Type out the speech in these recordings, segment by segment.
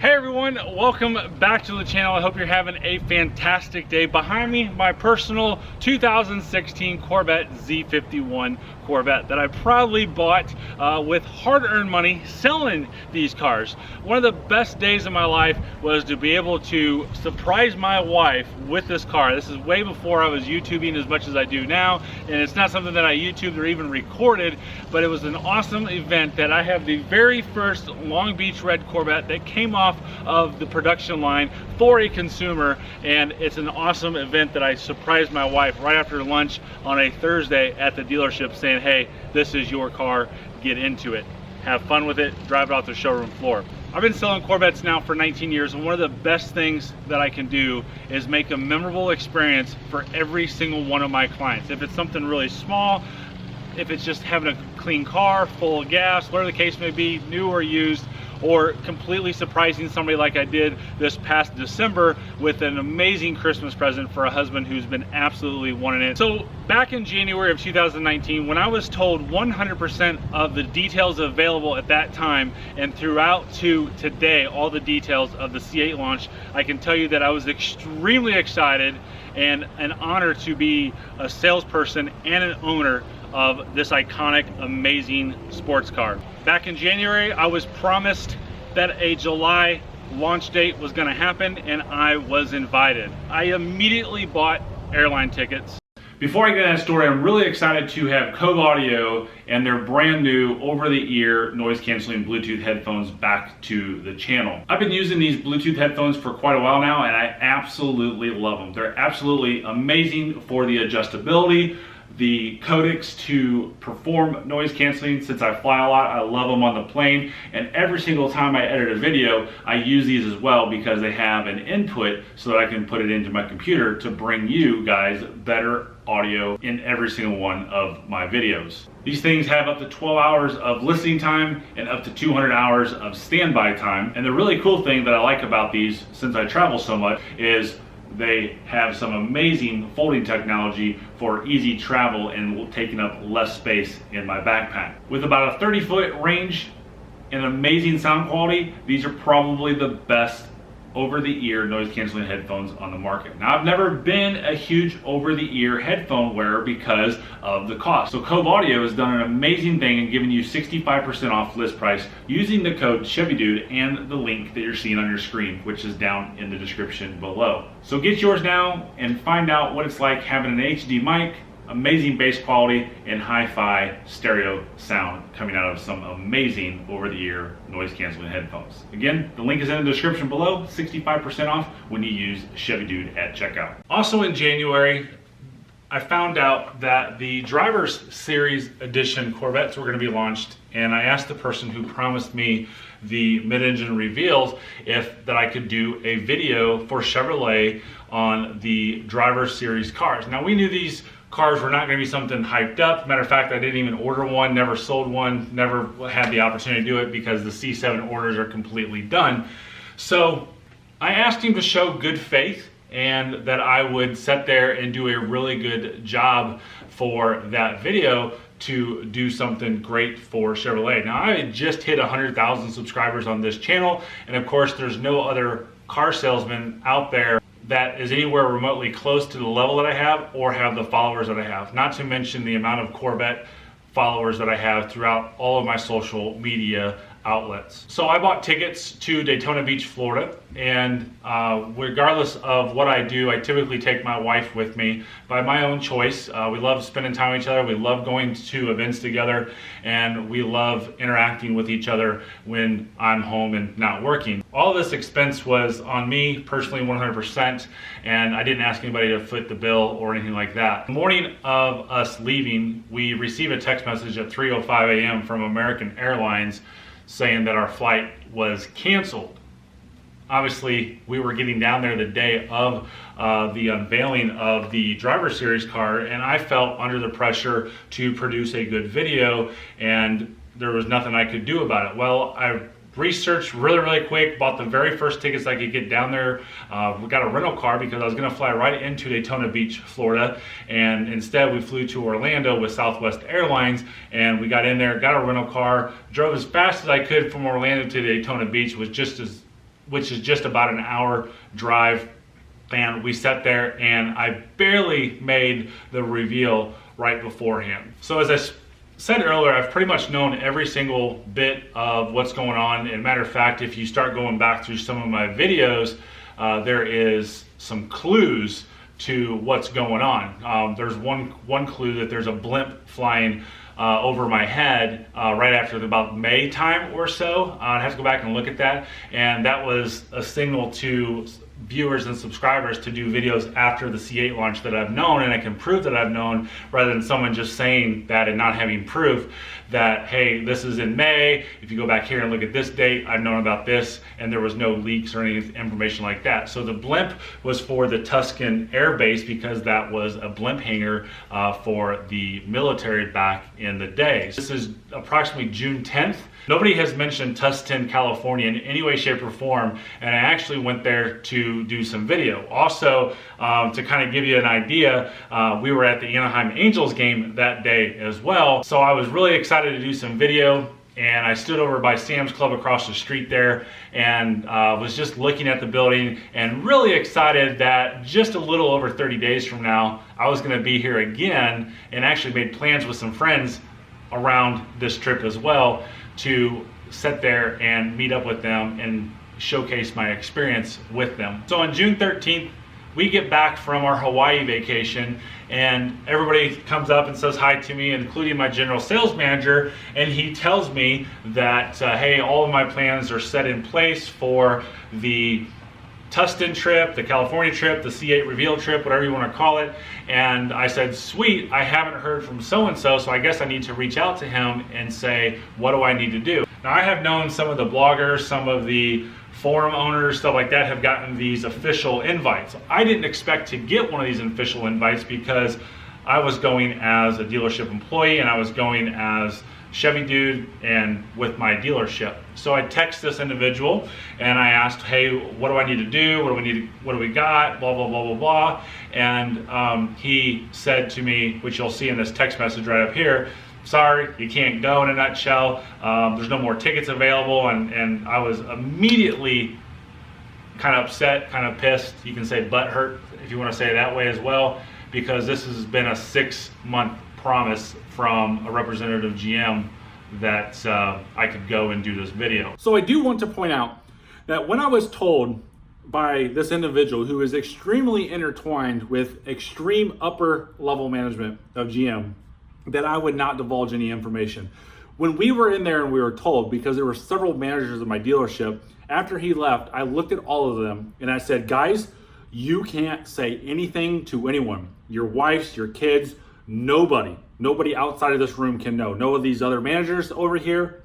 Hey everyone, welcome back to the channel. I hope you're having a fantastic day. Behind me, my personal 2016 Corvette Z51 Corvette that I proudly bought with hard-earned money selling these cars. One of the best days of my life was to be able to surprise my wife with this car. This is way before I was YouTubing as much as I do now, and it's not something that I YouTubed or even recorded, but it was an awesome event that I have the very first Long Beach red Corvette that came off of the production line for a consumer, and it's an awesome event that I surprised my wife right after lunch on a Thursday at the dealership saying, hey, this is your car, get into it, have fun with it, drive it off the showroom floor. I've been selling Corvettes now for 19 years, and one of the best things that I can do is make a memorable experience for every single one of my clients. If it's something really small, if it's just having a clean car, full of gas, whatever the case may be, new or used, or completely surprising somebody like I did this past December with an amazing Christmas present for a husband who's been absolutely wanting it. So back in January of 2019, when I was told 100% of the details available at that time and throughout to today, all the details of the C8 launch, I can tell you that I was extremely excited and an honor to be a salesperson and an owner of this iconic, amazing sports car. Back in January, I was promised that a July launch date was gonna happen, and I was invited. I immediately bought airline tickets. Before I get into that story, I'm really excited to have Cove Audio and their brand new over-the-ear noise-canceling Bluetooth headphones back to the channel. I've been using these Bluetooth headphones for quite a while now, and I absolutely love them. They're absolutely amazing for the adjustability, the codecs to perform noise canceling. Since I fly a lot, I love them on the plane, and every single time I edit a video, I use these as well because they have an input so that I can put it into my computer to bring you guys better audio in every single one of my videos. These things have up to 12 hours of listening time and up to 200 hours of standby time. And the really cool thing that I like about these, since I travel so much, is they have some amazing folding technology for easy travel and taking up less space in my backpack. With about a 30-foot range and amazing sound quality, these are probably the best over-the-ear noise-canceling headphones on the market. Now, I've never been a huge over-the-ear headphone wearer because of the cost. So Cove Audio has done an amazing thing and given you 65% off list price using the code Chevy Dude and the link that you're seeing on your screen, which is down in the description below. So get yours now and find out what it's like having an HD mic, amazing bass quality, and hi-fi stereo sound coming out of some amazing over-the-ear noise-canceling headphones. Again, the link is in the description below, 65% off when you use Chevy Dude at checkout. Also in January, I found out that the Drivers Series Edition Corvettes were going to be launched, and I asked the person who promised me the mid-engine reveals that I could do a video for Chevrolet on the Drivers Series cars. Now, we knew these cars were not going to be something hyped up. Matter of fact, I didn't even order one, never sold one, never had the opportunity to do it because the C7 orders are completely done. So I asked him to show good faith and that I would sit there and do a really good job for that video to do something great for Chevrolet. Now, I had just hit 100,000 subscribers on this channel, and of course there's no other car salesman out there that is anywhere remotely close to the level that I have or have the followers that I have, not to mention the amount of Corvette followers that I have throughout all of my social media outlets. So I bought tickets to Daytona Beach, Florida, and regardless of what I do, I typically take my wife with me by my own choice. We love spending time with each other, we love going to events together, and we love interacting with each other when I'm home and not working. All this expense was on me personally 100%, and I didn't ask anybody to foot the bill or anything like that. The morning of us leaving, we received a text message at 3:05 a.m. from American Airlines saying that our flight was canceled. Obviously, we were getting down there the day of the unveiling of the Driver Series car, and I felt under the pressure to produce a good video, and there was nothing I could do about it. Well, I researched really quick, bought the very first tickets I could get down there. We got a rental car because I was gonna fly right into Daytona Beach, Florida, and instead we flew to Orlando with Southwest Airlines, and we got in there, got a rental car, drove as fast as I could from Orlando to Daytona Beach, was just as which is just about an hour drive. And we sat there and I barely made the reveal right beforehand. So as I said earlier, I've pretty much known every single bit of what's going on. And matter of fact, if you start going back through some of my videos, there is some clues to what's going on. There's one clue that there's a blimp flying over my head right after about May time or so. I'd have to go back and look at that. And that was a signal to viewers and subscribers to do videos after the C8 launch that I've known, and I can prove that I've known, rather than someone just saying that and not having proof that, hey, this is in May, if you go back here and look at this date, I've known about this, and there was no leaks or any information like that. So the blimp was for the Tuscan Air Base, because that was a blimp hangar for the military back in the day. This is approximately June 10th. Nobody has mentioned Tustin, California in any way, shape, or form, and I actually went there to do some video. Also, to kind of give you an idea, we were at the Anaheim Angels game that day as well, so I was really excited to do some video. And I stood over by Sam's Club across the street there and was just looking at the building and really excited that just a little over 30 days from now, I was going to be here again, and actually made plans with some friends around this trip as well to sit there and meet up with them and showcase my experience with them. So on June 13th, we get back from our Hawaii vacation, and everybody comes up and says hi to me, including my general sales manager, and he tells me that, hey, all of my plans are set in place for the Tustin trip, the California trip, the C8 reveal trip, whatever you want to call it. And I said, sweet, I haven't heard from so-and-so, so I guess I need to reach out to him and say, what do I need to do? Now, I have known some of the bloggers, some of the forum owners, stuff like that, have gotten these official invites. I didn't expect to get one of these official invites because I was going as a dealership employee and I was going as Chevy Dude and with my dealership. So I text this individual and I asked, hey, what do I need to do? What do we got? Blah, blah, blah, blah, blah. And he said to me, which you'll see in this text message right up here, sorry, you can't go, in a nutshell. There's no more tickets available. And I was immediately kind of upset, kind of pissed. You can say butthurt if you want to say it that way as well, because this has been a 6-month promise from a representative GM that I could go and do this video. So I do want to point out that when I was told by this individual who is extremely intertwined with extreme upper level management of GM, that I would not divulge any information. When we were in there and we were told, because there were several managers of my dealership, after he left, I looked at all of them and I said, guys, you can't say anything to anyone. Your wives, your kids, nobody outside of this room can know. No of these other managers over here,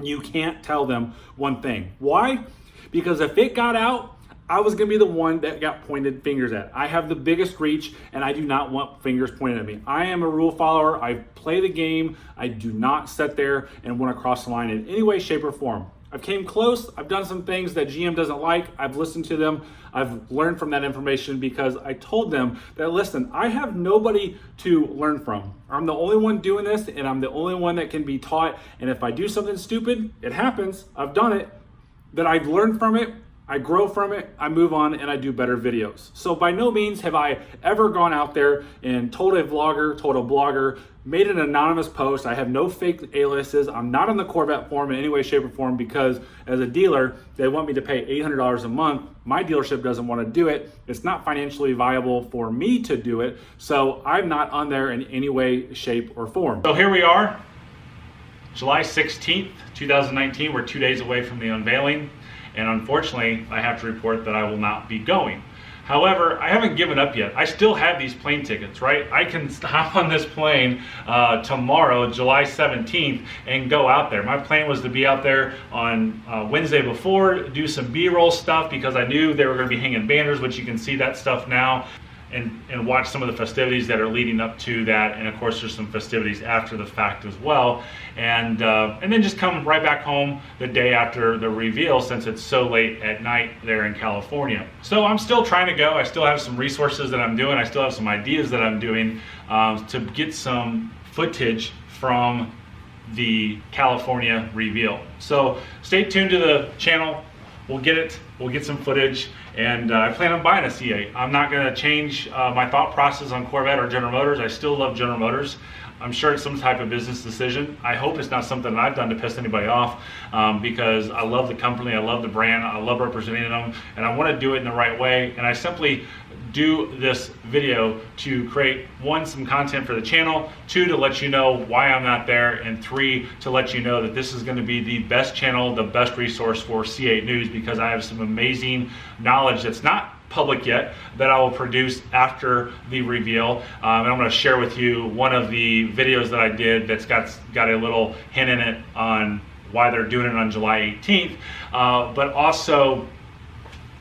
you can't tell them one thing. Why? Because if it got out, I was gonna be the one that got pointed fingers at. I have the biggest reach and I do not want fingers pointed at me. I am a rule follower. I play the game. I do not sit there and want to cross the line in any way, shape, or form. I've came close. I've done some things that GM doesn't like. I've listened to them. I've learned from that information because I told them that, listen, I have nobody to learn from. I'm the only one doing this and I'm the only one that can be taught. And if I do something stupid, it happens. I've done it. That I've learned from it. I grow from it, I move on, and I do better videos. So by no means have I ever gone out there and told a vlogger, told a blogger, made an anonymous post. I have no fake aliases. I'm not on the Corvette forum in any way, shape, or form because as a dealer, they want me to pay $800 a month. My dealership doesn't want to do it. It's not financially viable for me to do it. So I'm not on there in any way, shape, or form. So here we are, July 16th, 2019. We're 2 days away from the unveiling. And unfortunately, I have to report that I will not be going. However, I haven't given up yet. I still have these plane tickets, right? I can hop on this plane tomorrow, July 17th, and go out there. My plan was to be out there on Wednesday before, do some B-roll stuff because I knew they were going to be hanging banners, which you can see that stuff now. And watch some of the festivities that are leading up to that, and of course there's some festivities after the fact as well, and then just come right back home the day after the reveal since it's so late at night there in California. So I'm still trying to go. I still have some resources that I'm doing. I still have some ideas that I'm doing to get some footage from the California reveal. So stay tuned to the channel. we'll get it, we'll get some footage, and I plan on buying a C8. I'm not going to change my thought process on Corvette or General Motors. I still love General Motors. I'm sure it's some type of business decision. I hope it's not something that I've done to piss anybody off, because I love the company, I love the brand, I love representing them, and I want to do it in the right way. And I simply do this video to create, one, some content for the channel, two, to let you know why I'm not there, and three, to let you know that this is going to be the best channel, the best resource for C8 news, because I have some amazing knowledge that's not public yet that I will produce after the reveal, and I'm going to share with you one of the videos that I did that's got a little hint in it on why they're doing it on July 18th, but also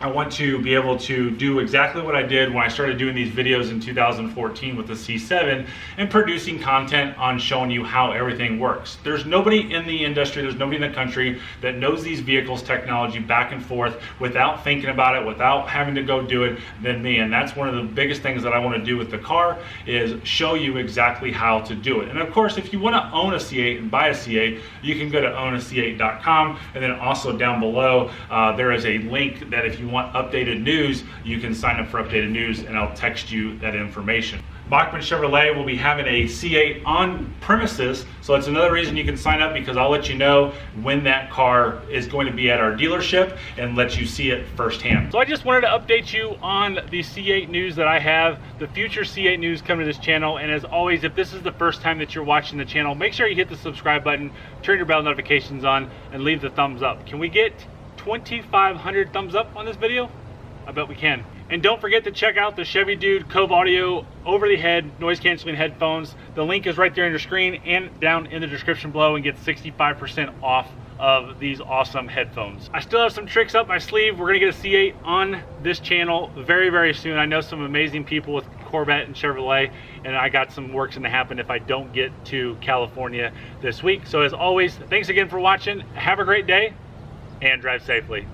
I want to be able to do exactly what I did when I started doing these videos in 2014 with the C7 and producing content on showing you how everything works. There's nobody in the industry, there's nobody in the country that knows these vehicles technology back and forth without thinking about it, without having to go do it, than me. And that's one of the biggest things that I want to do with the car, is show you exactly how to do it. And of course, if you want to own a C8 and buy a C8, you can go to ownac8.com, and then also down below there is a link that if you want updated news, you can sign up for updated news, and I'll text you that information. Bachman Chevrolet will be having a C8 on premises, so it's another reason you can sign up, because I'll let you know when that car is going to be at our dealership and let you see it firsthand. So I just wanted to update you on the C8 news that I have, the future C8 news coming to this channel. And as always, if this is the first time that you're watching the channel, make sure you hit the subscribe button, turn your bell notifications on, and leave the thumbs up. Can we get 2,500 thumbs up on this video? I bet we can. And don't forget to check out the Chevy Dude Cove Audio over-the-head noise canceling headphones. The link is right there on your screen and down in the description below, and get 65% off of these awesome headphones. I still have some tricks up my sleeve. We're gonna get a C8 on this channel very, very soon. I know some amazing people with Corvette and Chevrolet, and I got some work's gonna happen if I don't get to California this week. So as always, thanks again for watching. Have a great day and drive safely.